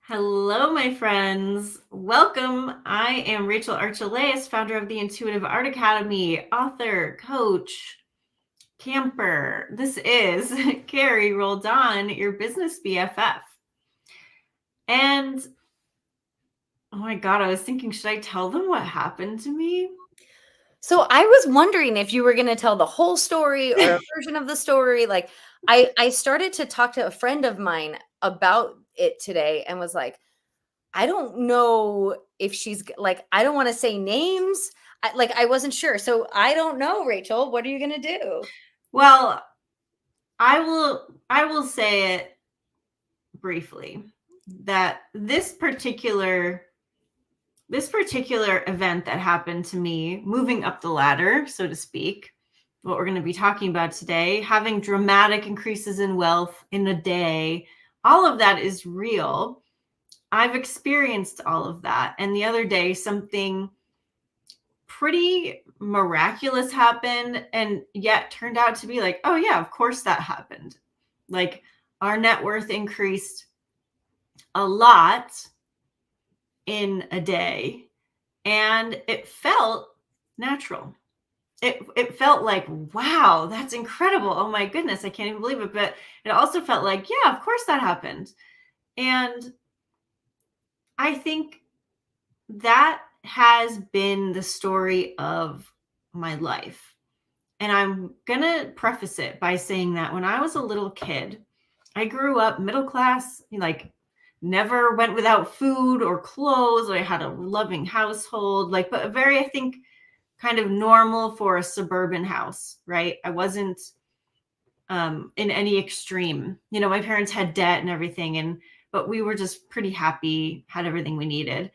Hello, my friends. Welcome. I am Rachel Archelaus, founder of the Intuitive Art Academy, author, coach, camper. This is Carrie Roldan, your business BFF. And oh my God, I was thinking, should I tell them what happened to me? So I was wondering if you were going to tell the whole story or a version of the story. Like I started to talk to a friend of mine about it today and was like, I don't know if she's like, I don't want to say names. I wasn't sure. So I don't know, Rachel, what are you going to do? Well, I will say it briefly that this particular event that happened to me, moving up the ladder, so to speak, what we're going to be talking about today, having dramatic increases in wealth in a day, all of that is real. I've experienced all of that. And the other day, something pretty miraculous happened, and yet turned out to be like, oh yeah, of course that happened. Like, our net worth increased a lot in a day, and it felt natural. It felt like, wow, that's incredible. Oh my goodness, I can't even believe it. But it also felt like, yeah, of course that happened. And I think that has been the story of my life. And I'm going to preface it by saying that when I was a little kid, I grew up middle class, like never went without food or clothes. I had a loving household, but a very, I think, kind of normal for a suburban house, right? I wasn't in any extreme. My parents had debt and everything, but we were just pretty happy, had everything we needed.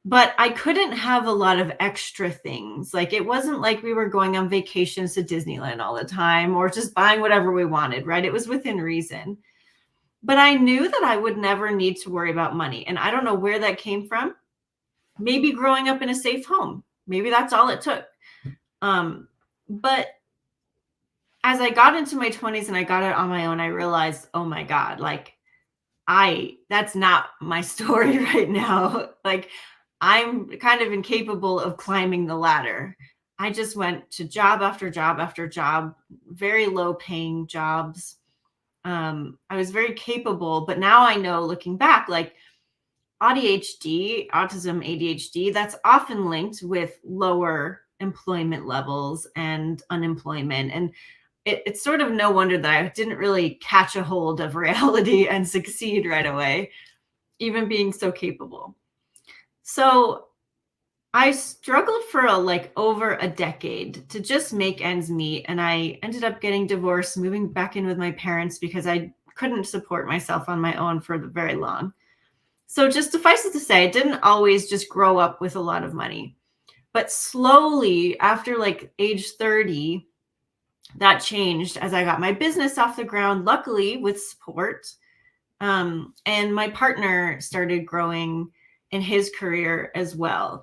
But I couldn't have a lot of extra things. Like, it wasn't like we were going on vacations to Disneyland all the time or just buying whatever we wanted, right? It was within reason. But I knew that I would never need to worry about money. And I don't know where that came from. Maybe growing up in a safe home. Maybe that's all it took. But as I got into my 20s and I got it on my own, I realized, oh my God, that's not my story right now. Like, I'm kind of incapable of climbing the ladder. I just went to job after job after job, very low paying jobs. I was very capable, but now I know, looking back, like ADHD, autism, ADHD, that's often linked with lower employment levels and unemployment. And it's sort of no wonder that I didn't really catch a hold of reality and succeed right away, even being so capable. So I struggled for over a decade to just make ends meet. And I ended up getting divorced, moving back in with my parents because I couldn't support myself on my own for very long. So just suffice it to say, I didn't always just grow up with a lot of money. But slowly, after age 30, that changed as I got my business off the ground, luckily with support. And my partner started growing in his career as well.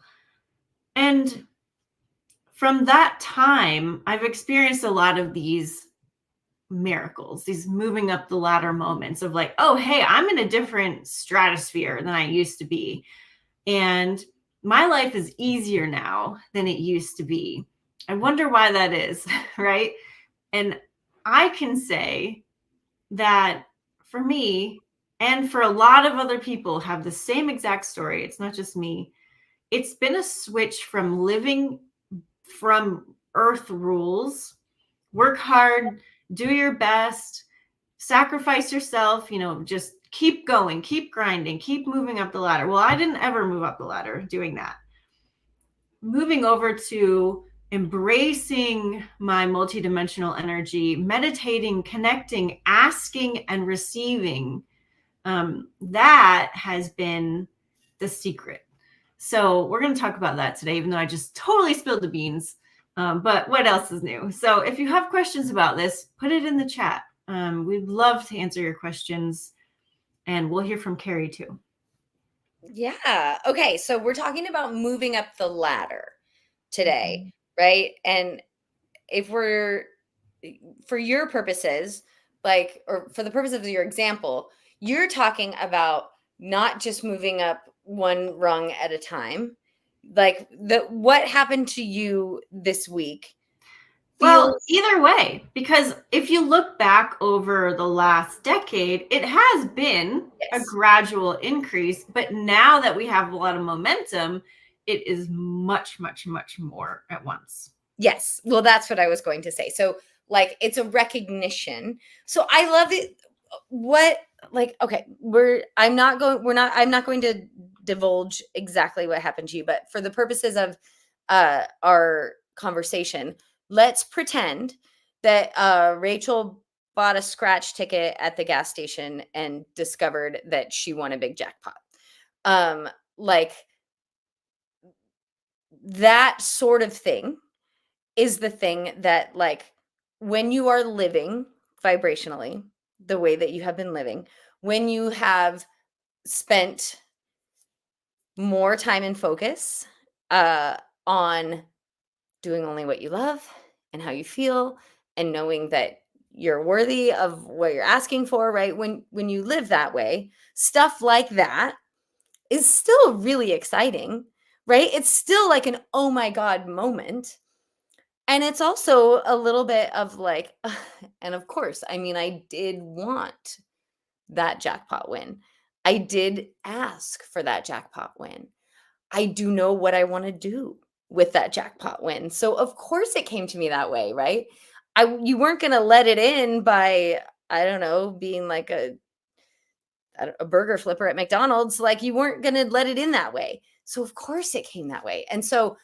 And from that time, I've experienced a lot of these miracles, these moving up the ladder moments of like, oh, hey, I'm in a different stratosphere than I used to be. And my life is easier now than it used to be. I wonder why that is, right? And I can say that for me, and for a lot of other people have the same exact story, it's not just me. It's been a switch from living from earth rules, work hard, do your best, sacrifice yourself, just keep going, keep grinding, keep moving up the ladder. Well, I didn't ever move up the ladder doing that. Moving over to embracing my multidimensional energy, meditating, connecting, asking, and receiving, that has been the secret. So we're going to talk about that today, even though I just totally spilled the beans. But what else is new? So if you have questions about this, put it in the chat. We'd love to answer your questions, and we'll hear from Carrie too. Yeah. Okay. So we're talking about moving up the ladder today, right? And if we're, for your purposes, or for the purpose of your example, you're talking about not just moving up one rung at a time. Like what happened to you this week? Well, either way, because if you look back over the last decade, it has been a gradual increase, but now that we have a lot of momentum, it is much, much, much more at once. Yes. Well, that's what I was going to say. So like, it's a recognition. So I love it. Okay, I'm not going to divulge exactly what happened to you, but for the purposes of our conversation, let's pretend that Rachel bought a scratch ticket at the gas station and discovered that she won a big jackpot. Like that sort of thing is the thing that, like, when you are living vibrationally the way that you have been living, when you have spent more time and focus on doing only what you love and how you feel, and knowing that you're worthy of what you're asking for, right? When you live that way, stuff like that is still really exciting, right? It's still like an oh my God moment. And it's also a little bit of like, and of course, I mean, I did want that jackpot win. I did ask for that jackpot win. I do know what I want to do with that jackpot win. So of course it came to me that way, right? You weren't going to let it in by, I don't know, being like a burger flipper at McDonald's. Like, you weren't going to let it in that way. So of course it came that way. And so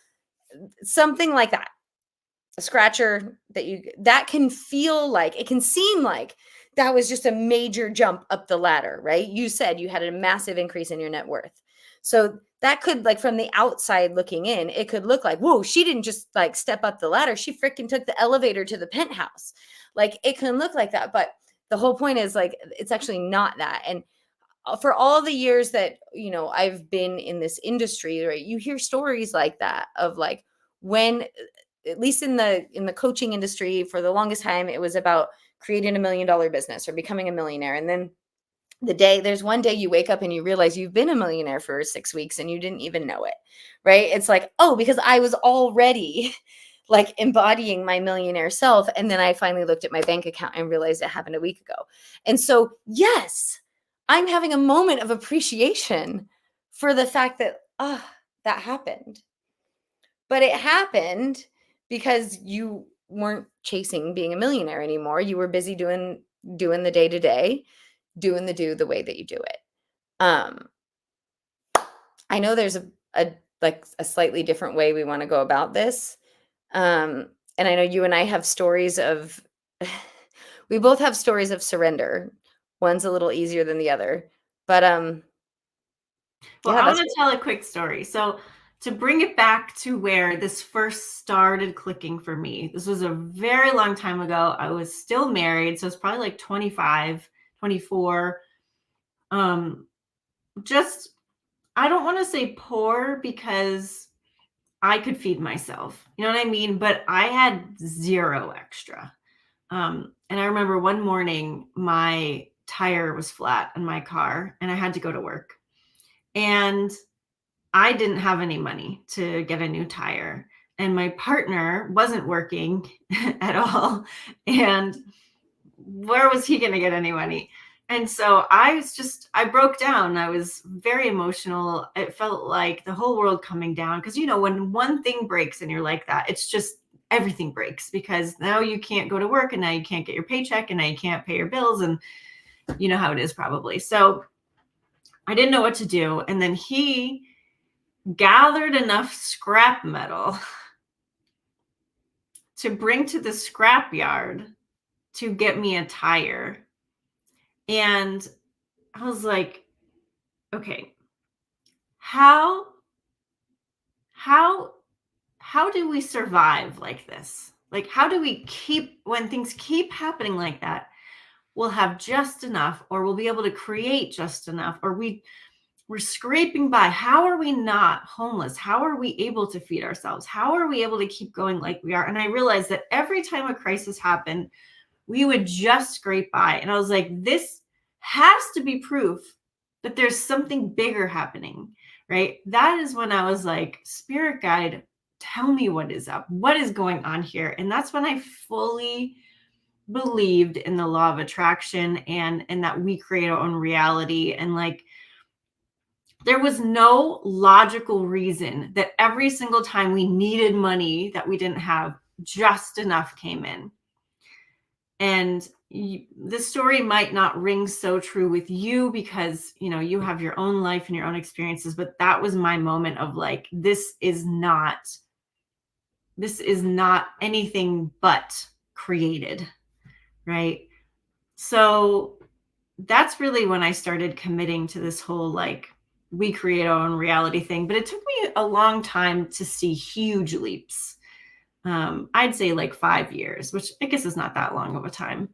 something like that, a scratcher that can feel like, it can seem like that was just a major jump up the ladder, right? You said you had a massive increase in your net worth. So that could, like, from the outside looking in, it could look like, whoa, she didn't just like step up the ladder. She freaking took the elevator to the penthouse. Like, it can look like that. But the whole point is, like, it's actually not that. And for all the years that, I've been in this industry, right, you hear stories like that of like, when, at least in the coaching industry, for the longest time, it was about creating $1 million business or becoming a millionaire. And then there's one day you wake up and you realize you've been a millionaire for 6 weeks and you didn't even know it, right? It's like, oh, because I was already like embodying my millionaire self. And then I finally looked at my bank account and realized it happened a week ago. And so, yes, I'm having a moment of appreciation for the fact that, that happened. But it happened because you weren't chasing being a millionaire anymore. You were busy doing the day-to-day, doing the way that you do it. I know there's a slightly different way we want to go about this. And I know you and I have stories of, we both have stories of surrender. One's a little easier than the other, but well, yeah, I want to tell a quick story. So to bring it back to where this first started clicking for me, this was a very long time ago. I was still married, so it's probably like 25, 24. Just, I don't want to say poor, because I could feed myself, you know what I mean? But I had zero extra. And I remember one morning my tire was flat in my car and I had to go to work. And I didn't have any money to get a new tire. And my partner wasn't working at all. And where was he going to get any money? And so I broke down. I was very emotional. It felt like the whole world coming down. Because, when one thing breaks and you're like that, it's just everything breaks, because now you can't go to work and now you can't get your paycheck and now you can't pay your bills. And you know how it is probably. So I didn't know what to do. And then he gathered enough scrap metal to bring to the scrap yard to get me a tire. And I was like, okay, how do we survive like this? Like, how do we when things keep happening like that, we'll have just enough, or we'll be able to create just enough, or we're scraping by. How are we not homeless? How are we able to feed ourselves? How are we able to keep going like we are? And I realized that every time a crisis happened, we would just scrape by. And I was like, this has to be proof that there's something bigger happening, right? That is when I was like, spirit guide, tell me what is up, what is going on here. And that's when I fully believed in the law of attraction and that we create our own reality. And like, there was no logical reason that every single time we needed money that we didn't have, just enough came in. And this story might not ring so true with you because, you know, you have your own life and your own experiences, but that was my moment of like, this is not anything but created, right? So that's really when I started committing to this whole like we create our own reality thing. But it took me a long time to see huge leaps. I'd say like 5 years, which I guess is not that long of a time.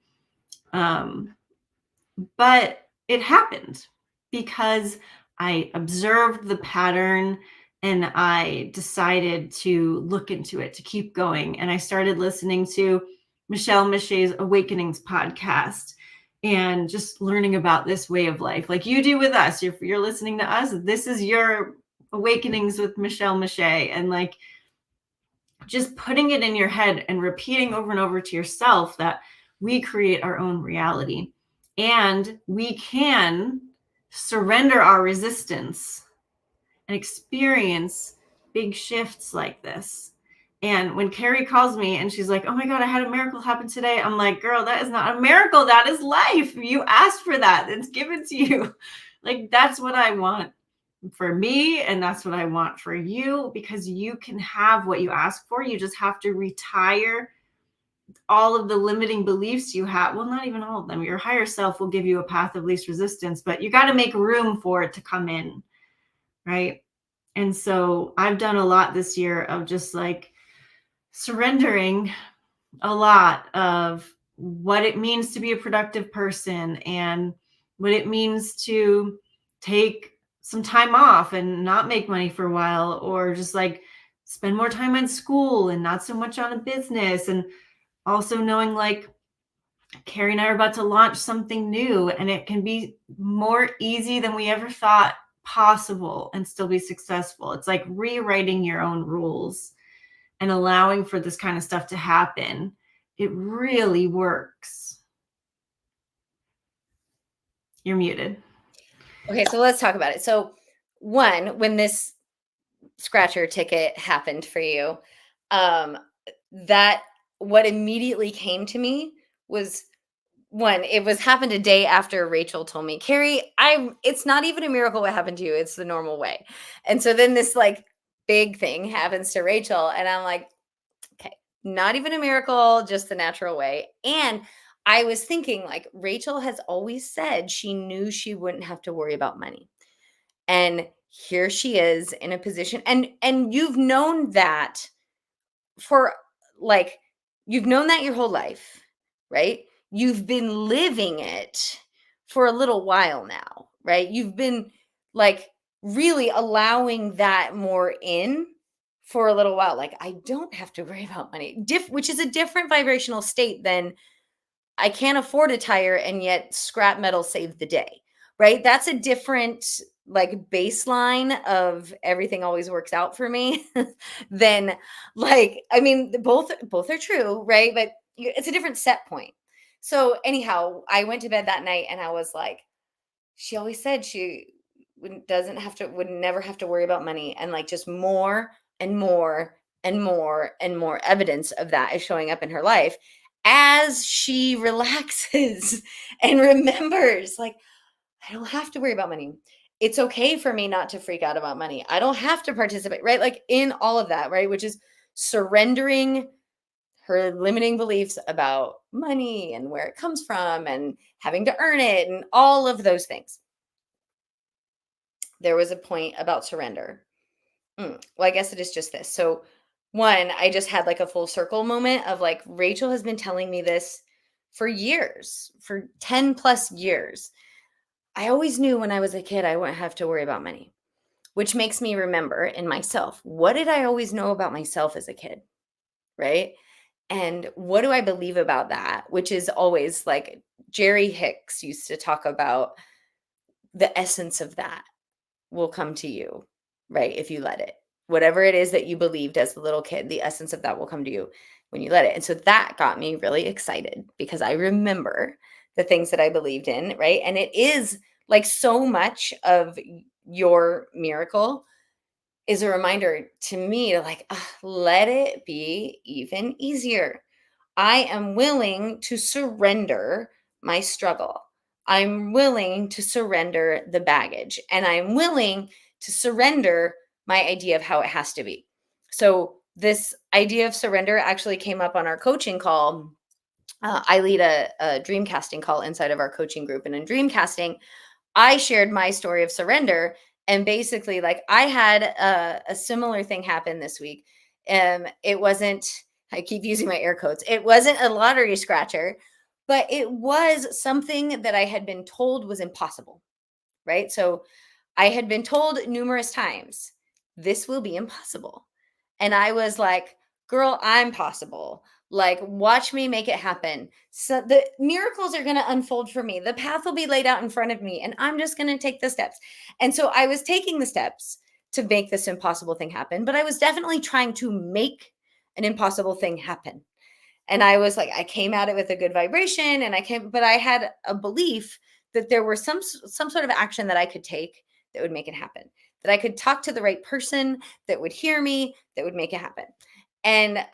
But it happened because I observed the pattern and I decided to look into it, to keep going. And I started listening to Michelle Miché's Awakenings podcast and just learning about this way of life, like you do with us. If you're listening to us, this is your Awakenings with Michelle Miché. And like just putting it in your head and repeating over and over to yourself that we create our own reality and we can surrender our resistance and experience big shifts like this. And when Carrie calls me and she's like, oh my God, I had a miracle happen today. I'm like, girl, that is not a miracle. That is life. You asked for that. It's given to you. Like, that's what I want for me. And that's what I want for you, because you can have what you ask for. You just have to retire all of the limiting beliefs you have. Well, not even all of them. Your higher self will give you a path of least resistance, but you got to make room for it to come in. Right. And so I've done a lot this year of just like surrendering a lot of what it means to be a productive person and what it means to take some time off and not make money for a while, or just like spend more time on school and not so much on a business. And also knowing like Carrie and I are about to launch something new and it can be more easy than we ever thought possible and still be successful. It's like rewriting your own rules and allowing for this kind of stuff to happen. It really works. You're muted. Okay, so let's talk about it. So one, when this scratcher ticket happened for you, that what immediately came to me was one, it was happened a day after Rachel told me, Carrie, it's not even a miracle what happened to you. It's the normal way. And so then this like big thing happens to Rachel. And I'm like, okay, not even a miracle, just the natural way. And I was thinking like Rachel has always said she knew she wouldn't have to worry about money. And here she is in a position, and you've known that for like, you've known that your whole life, right? You've been living it for a little while now, right? You've been like really allowing that more in for a little while. Like, I don't have to worry about money, which is a different vibrational state than I can't afford a tire and yet scrap metal saved the day, right? That's a different like baseline of everything always works out for me than like, I mean, both are true, right? But it's a different set point. So anyhow, I went to bed that night and I was like, she always said she would never have to worry about money. And like just more and more and more and more evidence of that is showing up in her life as she relaxes and remembers, like, I don't have to worry about money. It's okay for me not to freak out about money. I don't have to participate, right? Like in all of that, right? Which is surrendering her limiting beliefs about money and where it comes from and having to earn it and all of those things. There was a point about surrender. Well, I guess it is just this. So one, I just had like a full circle moment of like, Rachel has been telling me this for years, for 10 plus years. I always knew when I was a kid, I wouldn't have to worry about money, which makes me remember in myself, what did I always know about myself as a kid? Right. And what do I believe about that? Which is always like Jerry Hicks used to talk about the essence of that will come to you, right? If you let it. Whatever it is that you believed as a little kid, the essence of that will come to you when you let it. And so that got me really excited because I remember the things that I believed in, right? And it is like so much of your miracle is a reminder to me to like, let it be even easier. I am willing to surrender my struggle. I'm willing to surrender the baggage, and I'm willing to surrender my idea of how it has to be. So this idea of surrender actually came up on our coaching call. I lead a dream casting call inside of our coaching group. And in dream casting, I shared my story of surrender. And basically, like, I had a similar thing happen this week. It wasn't, I keep using my air quotes, it wasn't a lottery scratcher, but it was something that I had been told was impossible, right? So I had been told numerous times, this will be impossible. And I was like, girl, I'm possible. Like, watch me make it happen. So the miracles are going to unfold for me. The path will be laid out in front of me, and I'm just going to take the steps. And so I was taking the steps to make this impossible thing happen, but I was definitely trying to make an impossible thing happen. And I was like, I came at it with a good vibration, and but I had a belief that there were some sort of action that I could take that would make it happen, that I could talk to the right person that would hear me, that would make it happen. And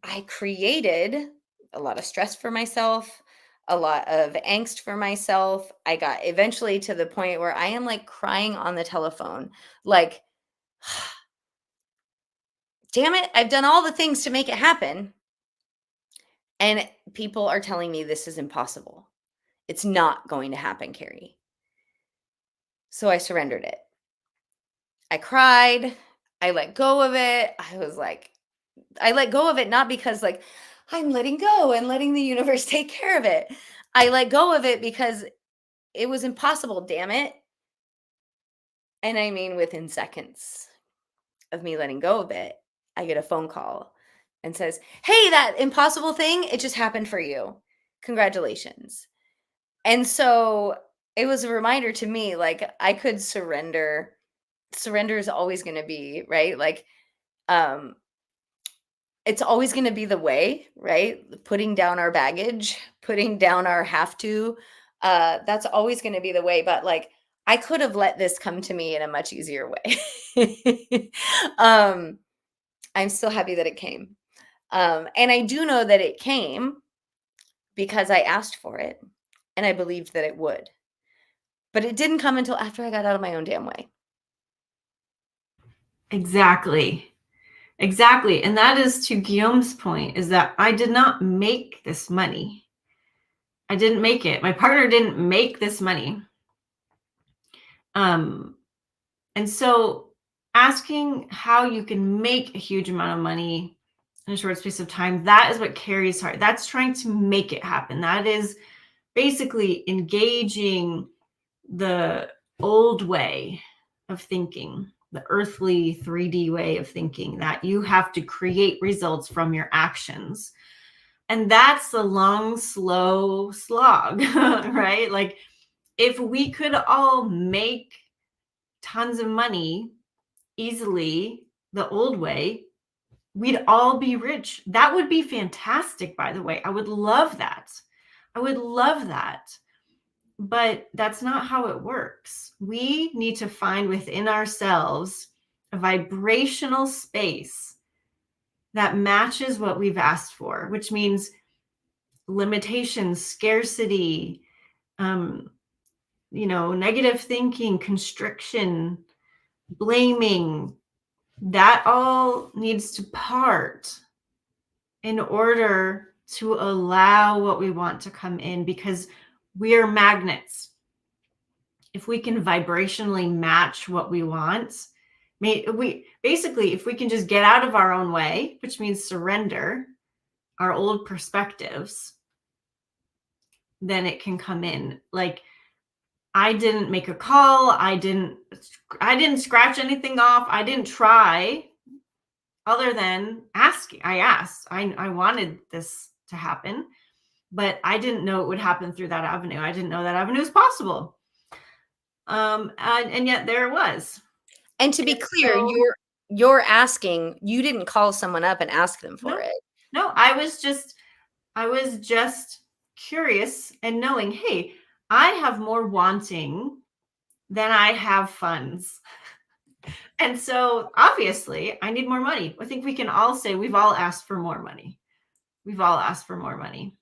I created a lot of stress for myself, a lot of angst for myself. I got eventually to the point where I am like crying on the telephone, like, damn it, I've done all the things to make it happen. And people are telling me this is impossible. It's not going to happen, Carrie. So I surrendered it. I cried. I let go of it. I let go of it, not because like I'm letting go and letting the universe take care of it. I let go of it because it was impossible, damn it. And I mean, within seconds of me letting go of it, I get a phone call and says, hey, that impossible thing, it just happened for you. Congratulations. And so it was a reminder to me, like, I could surrender. Surrender is always going to be, right? Like, it's always going to be the way, right? Putting down our baggage, putting down our have to, that's always going to be the way. But like, I could have let this come to me in a much easier way. I'm still happy that it came. And I do know that it came because I asked for it and I believed that it would. But it didn't come until after I got out of my own damn way. Exactly. Exactly. And that is to Guillaume's point, is that I did not make this money. I didn't make it. My partner didn't make this money. And so asking how you can make a huge amount of money in a short space of time, that is what Carrie's heart. That's trying to make it happen. That is basically engaging the old way of thinking, the earthly 3D way of thinking, that you have to create results from your actions. And that's a long, slow slog, right? Like, if we could all make tons of money easily the old way, we'd all be rich. That would be fantastic, by the way. I would love that. I would love that. But that's not how it works. We need to find within ourselves a vibrational space that matches what we've asked for, which means limitations, scarcity, negative thinking, constriction, blaming. That all needs to part in order to allow what we want to come in, because we are magnets. If we can vibrationally match what we want, if we can just get out of our own way, which means surrender our old perspectives, then it can come in. Like, I didn't make a call. I didn't scratch anything off. I didn't try, other than asking. I asked. I wanted this to happen. but I didn't know it would happen through that avenue. I didn't know that avenue was possible. And yet there it was. And to be And clear, so, you're asking, you didn't call someone up and ask them for no, it. no, I was just curious and knowing, hey, I have more wanting than I have funds. And so obviously I need more money. I think we can all say we've all asked for more money. We've all asked for more money.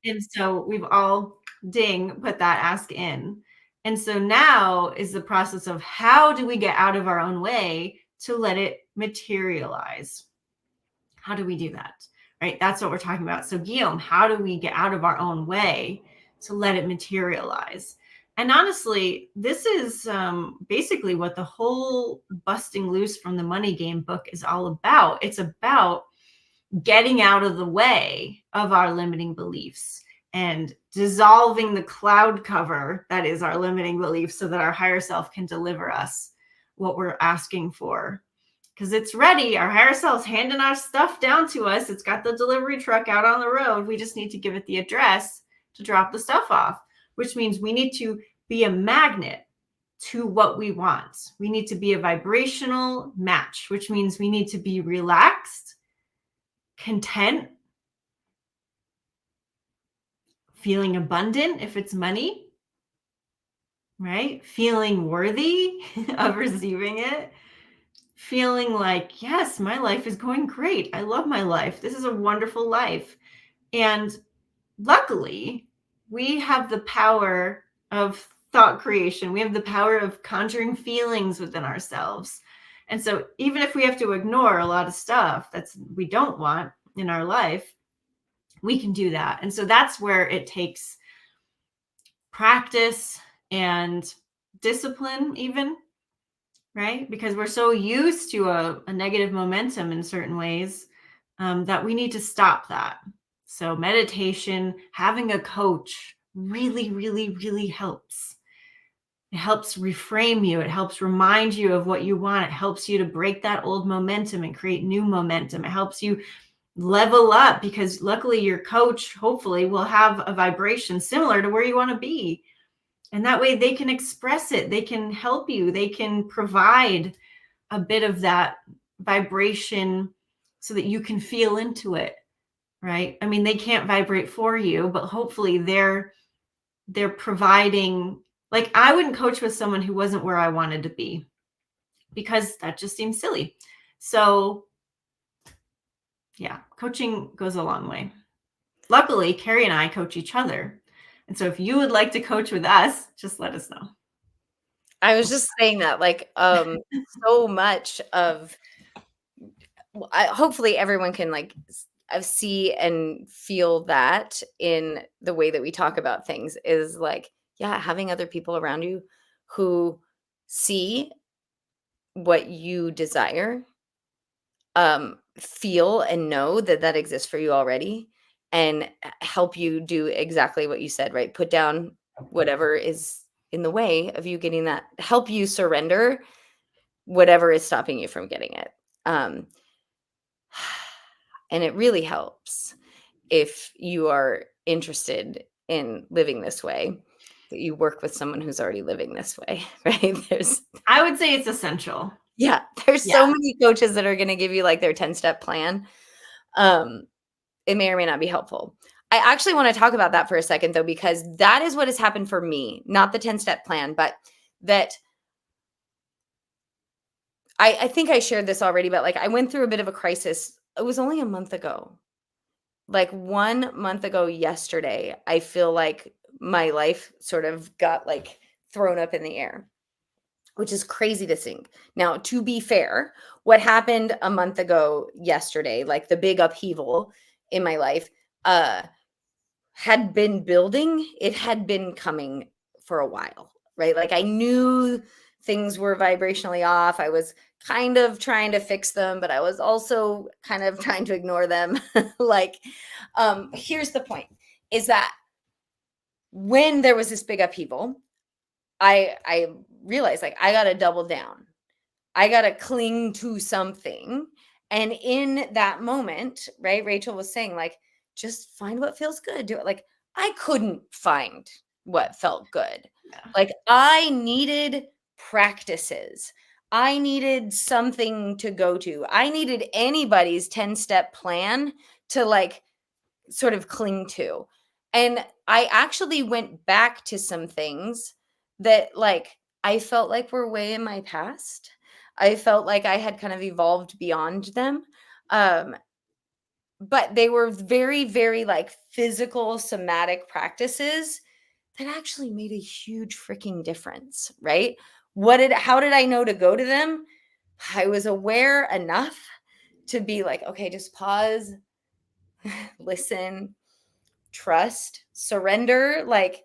And so we've all put that ask in. And so now is the process of how do we get out of our own way to let it materialize? How do we do that? Right? That's what we're talking about. So, Guillaume, how do we get out of our own way to let it materialize? And honestly, this is basically what the whole Busting Loose from the Money Game book is all about. It's about getting out of the way of our limiting beliefs and dissolving the cloud cover that is our limiting beliefs so that our higher self can deliver us what we're asking for. Because it's ready. Our higher self's handing our stuff down to us. It's got the delivery truck out on the road. We just need to give it the address to drop the stuff off, which means we need to be a magnet to what we want. We need to be a vibrational match, which means we need to be relaxed, content, feeling abundant if it's money, right? Feeling worthy of receiving it. Feeling like, yes, my life is going great. I love my life. This is a wonderful life. And luckily, we have the power of thought creation. We have the power of conjuring feelings within ourselves. And so even if we have to ignore a lot of stuff we don't want in our life, we can do that. And so that's where it takes practice and discipline even, right? Because we're so used to a negative momentum in certain ways that we need to stop that. So meditation, having a coach really, really, really helps. It helps reframe you. It helps remind you of what you want. It helps you to break that old momentum and create new momentum. It helps you level up because luckily your coach hopefully will have a vibration similar to where you want to be. And that way they can express it. They can help you. They can provide a bit of that vibration so that you can feel into it, right? I mean, they can't vibrate for you, but hopefully they're providing. Like, I wouldn't coach with someone who wasn't where I wanted to be because that just seems silly. So yeah, coaching goes a long way. Luckily, Carrie and I coach each other. And so if you would like to coach with us, just let us know. I was just saying that, like, so much of, hopefully everyone can like see and feel that in the way that we talk about things is like, yeah, having other people around you who see what you desire, feel and know that that exists for you already, and help you do exactly what you said, right? Put down whatever is in the way of you getting that, help you surrender whatever is stopping you from getting it. And it really helps if you are interested in living this way, that you work with someone who's already living this way, right? I would say it's essential. Yeah, there's so many coaches that are going to give you like their 10-step plan. It may or may not be helpful. I actually want to talk about that for a second though, because that is what has happened for me, not the 10-step plan, but that I think I shared this already, but like I went through a bit of a crisis. It was only a month ago. Like 1 month ago yesterday, I feel like my life sort of got like thrown up in the air, which is crazy to think. Now, to be fair, what happened a month ago yesterday, like the big upheaval in my life, had been building. It had been coming for a while, right? Like I knew things were vibrationally off. I was kind of trying to fix them, but I was also kind of trying to ignore them. Like, here's the point is that when there was this big upheaval, I realized like I got to double down. I got to cling to something. And in that moment, right, Rachel was saying like, just find what feels good. Do it. Like, I couldn't find what felt good. Yeah. Like, I needed practices. I needed something to go to. I needed anybody's 10-step plan to like sort of cling to. And I actually went back to some things that like I felt like were way in my past. I felt like I had kind of evolved beyond them. But they were very, very like physical, somatic practices that actually made a huge freaking difference, right? How did I know to go to them? I was aware enough to be like, okay, just pause, listen, trust, surrender, like,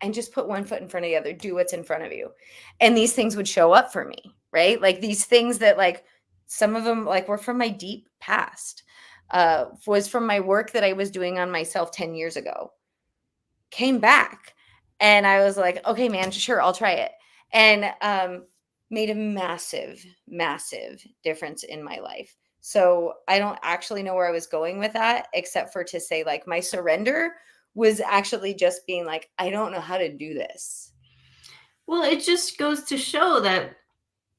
and just put one foot in front of the other, do what's in front of you. And these things would show up for me, right? Like these things that like some of them like were from my deep past, was from my work that I was doing on myself 10 years ago, came back. And I was like, okay, man, sure, I'll try it. And made a massive, massive difference in my life. So I don't actually know where I was going with that, except for to say like my surrender was actually just being like, I don't know how to do this. Well, it just goes to show that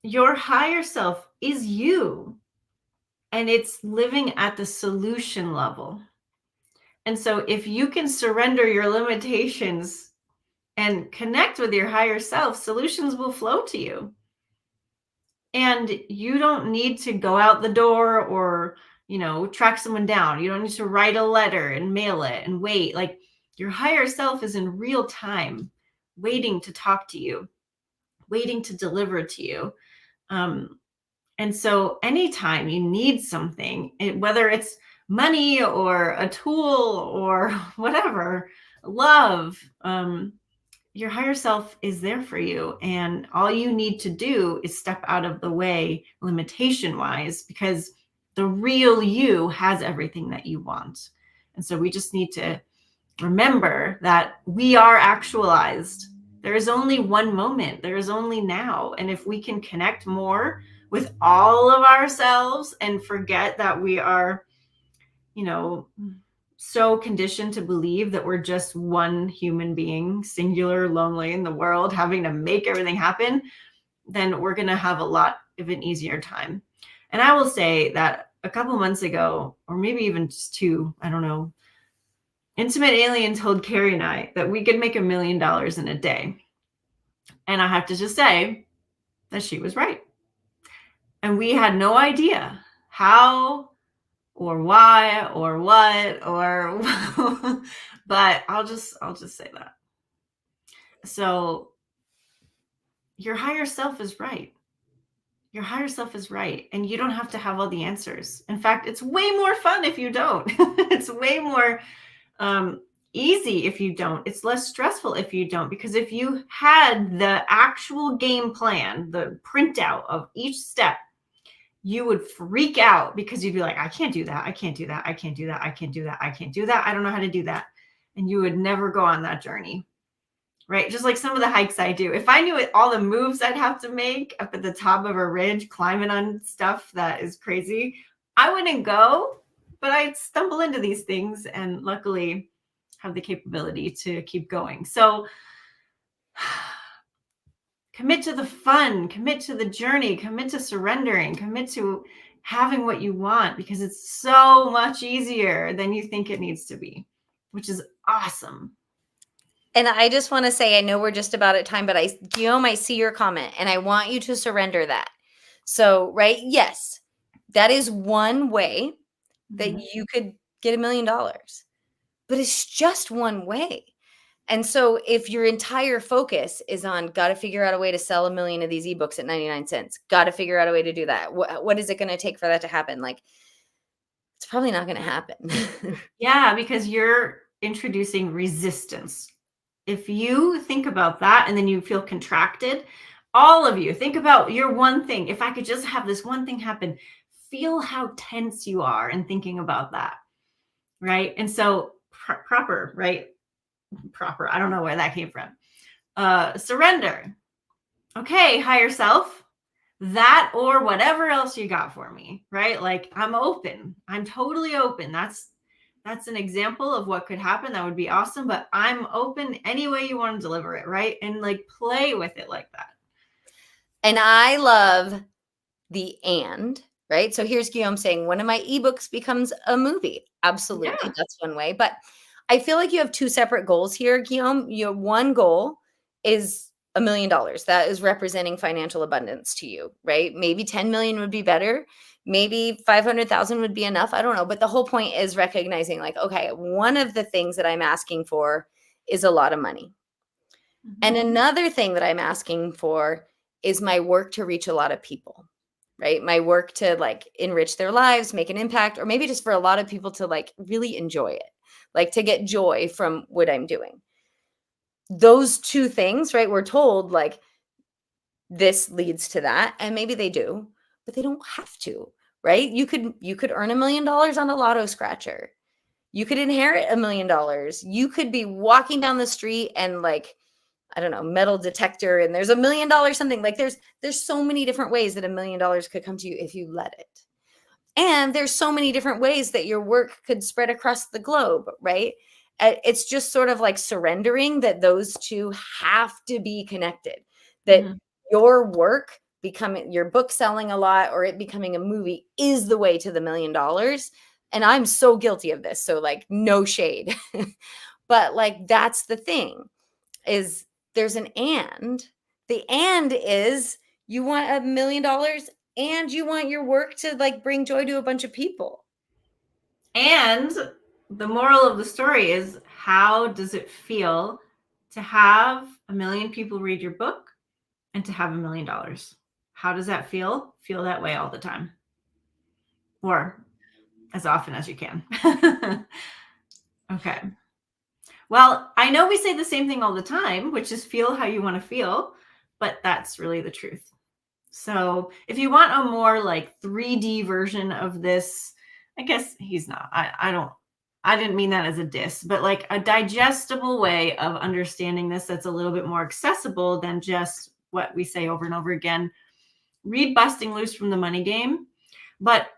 your higher self is you, and it's living at the solution level. And so if you can surrender your limitations and connect with your higher self, solutions will flow to you. And you don't need to go out the door or, track someone down. You don't need to write a letter and mail it and wait. Like, your higher self is in real time, waiting to talk to you, waiting to deliver to you. And so anytime you need something, whether it's money or a tool or whatever, love, your higher self is there for you. And all you need to do is step out of the way limitation wise, because the real you has everything that you want. And so we just need to remember that we are actualized. There is only one moment. There is only now. And if we can connect more with all of ourselves and forget that we are, so conditioned to believe that we're just one human being, singular, lonely in the world, having to make everything happen, then we're going to have a lot of an easier time. And I will say that a couple months ago, or maybe even just 2, I don't know, Intimate Alien told Carrie and I that we could make $1 million in a day. And I have to just say that she was right. And we had no idea how or why or what or but I'll just say that. So your higher self is right. Your higher self is right, and you don't have to have all the answers. In fact, it's way more fun if you don't. It's way more easy if you don't. It's less stressful if you don't, because if you had the actual game plan, the printout of each step, you would freak out because you'd be like, I can't do that. I can't do that. I can't do that. I can't do that. I can't do that. I don't know how to do that. And you would never go on that journey, right? Just like some of the hikes I do. If I knew all the moves I'd have to make up at the top of a ridge, climbing on stuff that is crazy, I wouldn't go, but I'd stumble into these things and luckily have the capability to keep going. So commit to the fun, commit to the journey, commit to surrendering, commit to having what you want, because it's so much easier than you think it needs to be, which is awesome. And I just want to say, I know we're just about at time, but Guillaume, I see your comment and I want you to surrender that. So, right. Yes, that is one way that you could get $1 million, but it's just one way. And so if your entire focus is on got to figure out a way to sell 1 million of these ebooks at 99 cents, got to figure out a way to do that. What is it going to take for that to happen? Like, it's probably not going to happen. Yeah, because you're introducing resistance. If you think about that and then you feel contracted, all of you think about your one thing. If I could just have this one thing happen, feel how tense you are in thinking about that. Right. And so proper, right? Proper. I don't know where that came from. Surrender. Okay, higher self, that or whatever else you got for me, right? Like, I'm open. I'm totally open. That's that's an example of what could happen. That would be awesome. But I'm open any way you want to deliver it, right? And like play with it like that. And I love the and, right? So here's Guillaume saying one of my ebooks becomes a movie. Absolutely. Yeah. That's one way. But I feel like you have two separate goals here, Guillaume. Your one goal is $1 million. That is representing financial abundance to you, right? Maybe 10 million would be better. Maybe 500,000 would be enough. I don't know. But the whole point is recognizing like, okay, one of the things that I'm asking for is a lot of money. Mm-hmm. And another thing that I'm asking for is my work to reach a lot of people, right? My work to like enrich their lives, make an impact, or maybe just for a lot of people to like really enjoy it, like to get joy from what I'm doing. Those two things, right? We're told like this leads to that, and maybe they do, but they don't have to, right? You could earn $1 million on a lotto scratcher. You could inherit $1 million. You could be walking down the street and like, I don't know, metal detector, and there's $1 million something. Like there's so many different ways that $1 million could come to you if you let it. And there's so many different ways that your work could spread across the globe, right? It's just sort of like surrendering that those two have to be connected, that your work becoming, your book selling a lot or it becoming a movie is the way to the $1 million. And I'm so guilty of this. So like no shade, but like, that's the thing is there's an and. The and is you want $1 million and you want your work to like bring joy to a bunch of people. And the moral of the story is, how does it feel to have 1 million people read your book and to have $1 million? How does that feel? Feel that way all the time, or as often as you can. Okay. Well, I know we say the same thing all the time, which is feel how you want to feel, but that's really the truth. So if you want a more like 3D version of this, I guess he's not, I didn't mean that as a diss, but like a digestible way of understanding this that's a little bit more accessible than just what we say over and over again. Read Busting Loose from the Money Game, but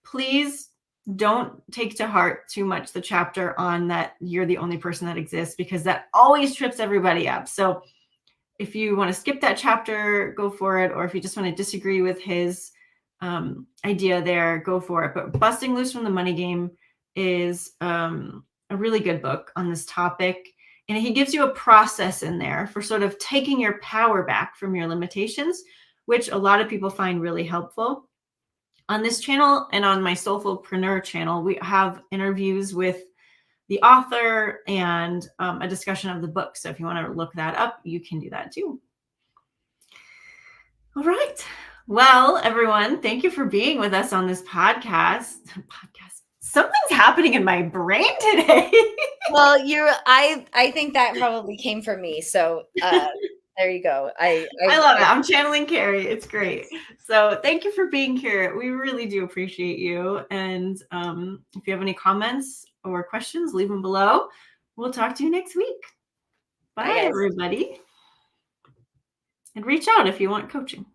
please don't take to heart too much the chapter on that you're the only person that exists, because that always trips everybody up. So if you want to skip that chapter, go for it. Or if you just want to disagree with his idea there, go for it. But Busting Loose from the Money Game is a really good book on this topic. And he gives you a process in there for sort of taking your power back from your limitations, which a lot of people find really helpful. On this channel and on my Soulfullpreneur channel, we have interviews with the author and a discussion of the book. So if you want to look that up, you can do that too. All right. Well, everyone, thank you for being with us on this podcast. Something's happening in my brain today. Well, I think that probably came from me. So there you go. I love it. I'm channeling Carrie. It's great. So thank you for being here. We really do appreciate you. And if you have any comments or questions, leave them below. We'll talk to you next week. Bye, everybody. And reach out if you want coaching.